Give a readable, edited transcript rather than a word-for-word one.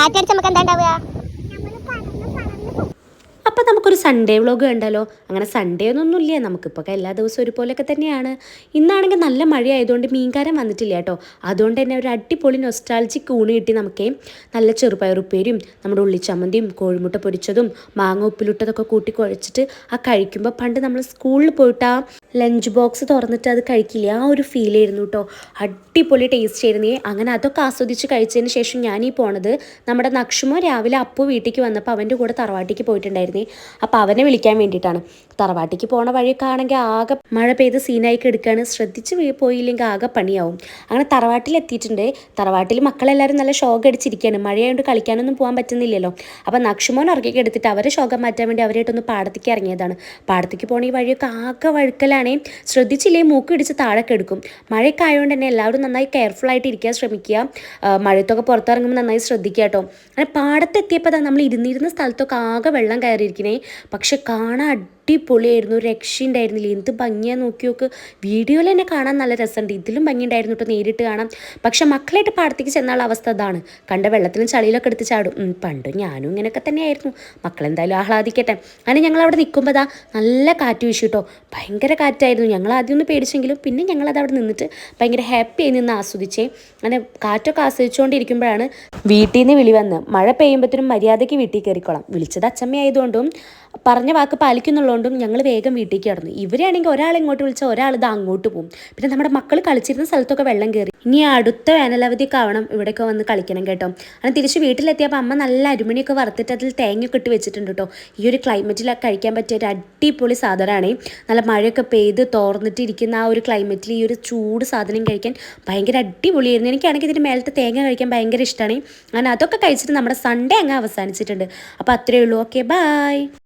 കാറ്റടിച്ച് നമുക്ക് എന്താ ഉണ്ടാവുക? അപ്പോൾ നമുക്കൊരു സൺഡേ വ്ളോഗ് കണ്ടാലോ? അങ്ങനെ സൺഡേ ഒന്നുമില്ല, നമുക്കിപ്പോൾ എല്ലാ ദിവസവും ഒരുപോലെയൊക്കെ തന്നെയാണ്. ഇന്നാണെങ്കിൽ നല്ല മഴയായതുകൊണ്ട് മീൻകാരൻ വന്നിട്ടില്ല കേട്ടോ. അതുകൊണ്ട് തന്നെ ഒരു അടിപൊളി നൊസ്റ്റാൾജിക് ഊണ് കിട്ടി നമുക്ക്. നല്ല ചെറുപയറുപ്പേരും നമ്മുടെ ഉള്ളിച്ചമ്മന്തിയും കോഴിമുട്ട പൊരിച്ചതും മാങ്ങ ഉപ്പിലിട്ടതൊക്കെ കൂട്ടി കുഴച്ചിട്ട് ആ കഴിക്കുമ്പോൾ പണ്ട് നമ്മൾ സ്കൂളിൽ പോയിട്ട് ആ ലഞ്ച് ബോക്സ് തുറന്നിട്ട് അത് കഴിക്കില്ല, ആ ഒരു ഫീൽ ആയിരുന്നു കേട്ടോ. അടിപൊളി ടേസ്റ്റ് ആയിരുന്നേ. അങ്ങനെ അതൊക്കെ ആസ്വദിച്ച് കഴിച്ചതിന് ശേഷം ഞാനീ പോണത് നമ്മുടെ നക്ഷമോ രാവിലെ അപ്പു വീട്ടിലേക്ക് വന്നപ്പോൾ അവൻ്റെ കൂടെ തറവാട്ടിക്ക് പോയിട്ടുണ്ടായിരുന്നേ. അപ്പോൾ അവനെ വിളിക്കാൻ വേണ്ടിയിട്ടാണ്. തറവാട്ടിക്ക് പോണ വഴിയൊക്കെ ആണെങ്കിൽ ആകെ മഴ പെയ്ത് സീനായി കിടക്കുകയാണ്. ശ്രദ്ധിച്ച് പോയില്ലെങ്കിൽ ആകെ പണിയാവും. അങ്ങനെ തറവാട്ടിലെത്തിയിട്ടുണ്ട്. തറവാട്ടിൽ മക്കളെല്ലാവരും നല്ല ഷോക്ക് അടിച്ചിരിക്കുകയാണ്. മഴയായതുകൊണ്ട് കളിക്കാനൊന്നും പോകാൻ പറ്റുന്നില്ലല്ലോ. അപ്പോൾ നക്ഷമോൻ ഉറക്കി എടുത്തിട്ട് അവരെ ഷോകം മാറ്റാൻ വേണ്ടി അവരായിട്ടൊന്ന് പാടത്തേക്ക് ഇറങ്ങിയതാണ്. പാടത്തേക്ക് പോകണ ഈ വഴിയൊക്കെ ആകെ വഴുക്കലാണേ. ശ്രദ്ധിച്ചില്ലേ മൂക്ക് ഇടിച്ച് താഴെ എടുക്കും. മഴയൊക്കെ ആയതുകൊണ്ട് തന്നെ എല്ലാവരും നന്നായി കെയർഫുൾ ആയിട്ട് ഇരിക്കാൻ ശ്രമിക്കുക. മഴയത്തൊക്കെ പുറത്തിറങ്ങുമ്പോൾ നന്നായി ശ്രദ്ധിക്കുക കേട്ടോ. അങ്ങനെ പാടത്തെത്തിയപ്പോൾ നമ്മൾ ഇരുന്നിരുന്ന സ്ഥലത്തൊക്കെ ആകെ വെള്ളം കയറിയിരിക്കണേ. പക്ഷെ കാണാൻ അടിപൊളിയായിരുന്നു, രക്ഷയുണ്ടായിരുന്നില്ല. എന്ത് ഭംഗിയാന്ന് നോക്കി നോക്ക്. വീഡിയോയിൽ തന്നെ കാണാൻ നല്ല രസമുണ്ട്, ഇതിലും ഭംഗിയുണ്ടായിരുന്നു കേട്ടോ നേരിട്ട് കാണാം. പക്ഷെ മക്കളായിട്ട് പാടത്തേക്ക് ചെന്നുള്ള അവസ്ഥ അതാണ്. കണ്ട വെള്ളത്തിലും ചളിയിലൊക്കെ എടുത്ത് ചാടും. പണ്ട് ഞാനും ഇങ്ങനെയൊക്കെ തന്നെയായിരുന്നു. മക്കളെന്തായാലും ആഹ്ലാദിക്കട്ടെ. അങ്ങനെ ഞങ്ങൾ അവിടെ നിൽക്കുമ്പോൾ നല്ല കാറ്റ് വീശു കേട്ടോ. ഭയങ്കര കാറ്റായിരുന്നു. ഞങ്ങൾ ആദ്യം ഒന്ന് പേടിച്ചെങ്കിലും പിന്നെ ഞങ്ങളത് അവിടെ നിന്നിട്ട് ഭയങ്കര ഹാപ്പി ആയി നിന്ന് ആസ്വദിച്ചേ. അങ്ങനെ കാറ്റൊക്കെ ആസ്വദിച്ചുകൊണ്ടിരിക്കുമ്പോഴാണ് വീട്ടിൽ നിന്ന് വിളി വന്ന്. മഴ പെയ്യുമ്പോഴത്തേനും മര്യാദയ്ക്ക് വീട്ടിൽ കയറിക്കോളാം. വിളിച്ചത് അച്ചമ്മയായതുകൊണ്ടും പറഞ്ഞ വാക്ക് പാലിക്കുന്നുള്ളതുകൊണ്ടും ഞങ്ങൾ വേഗം വീട്ടിലേക്ക് കടന്നു. ഇവരാണെങ്കിൽ ഒരാൾ ഇങ്ങോട്ട് വിളിച്ചാൽ ഒരാൾ ഇത് അങ്ങോട്ട് പോകും. പിന്നെ നമ്മുടെ മക്കൾ കളിച്ചിരുന്ന സ്ഥലത്തൊക്കെ വെള്ളം കയറി. ഇനി അടുത്ത വേനലവധിയൊക്കെ ആവണം ഇവിടെയൊക്കെ വന്ന് കളിക്കണം കേട്ടോ. അങ്ങനെ തിരിച്ച് വീട്ടിലെത്തിയപ്പോൾ അമ്മ നല്ല അരുമണിയൊക്കെ വറുത്തിട്ട് അതിൽ തേങ്ങയൊക്കെ ഇട്ട് വെച്ചിട്ടുണ്ട് കേട്ടോ. ഈ ഒരു ക്ലൈമറ്റിലൊക്കെ കഴിക്കാൻ പറ്റിയ ഒരു അടിപൊളി സാധനമാണ്. നല്ല മഴയൊക്കെ പെയ്ത് തോർന്നിട്ടിരിക്കുന്ന ആ ഒരു ക്ലൈമറ്റിൽ ഈ ഒരു ചൂട് സാധനം കഴിക്കാൻ ഭയങ്കര അടിപൊളിയായിരുന്നു. എനിക്കാണെങ്കിൽ ഇതിൻ്റെ മേലത്തെ തേങ്ങ കഴിക്കാൻ ഭയങ്കര ഇഷ്ടമാണ്. അങ്ങനെ അതൊക്കെ കഴിച്ചിട്ട് നമ്മുടെ സൺഡേ അങ്ങ് അവസാനിച്ചിട്ടുണ്ട്. അപ്പോൾ അത്രയേ ഉള്ളൂ. Okay, by.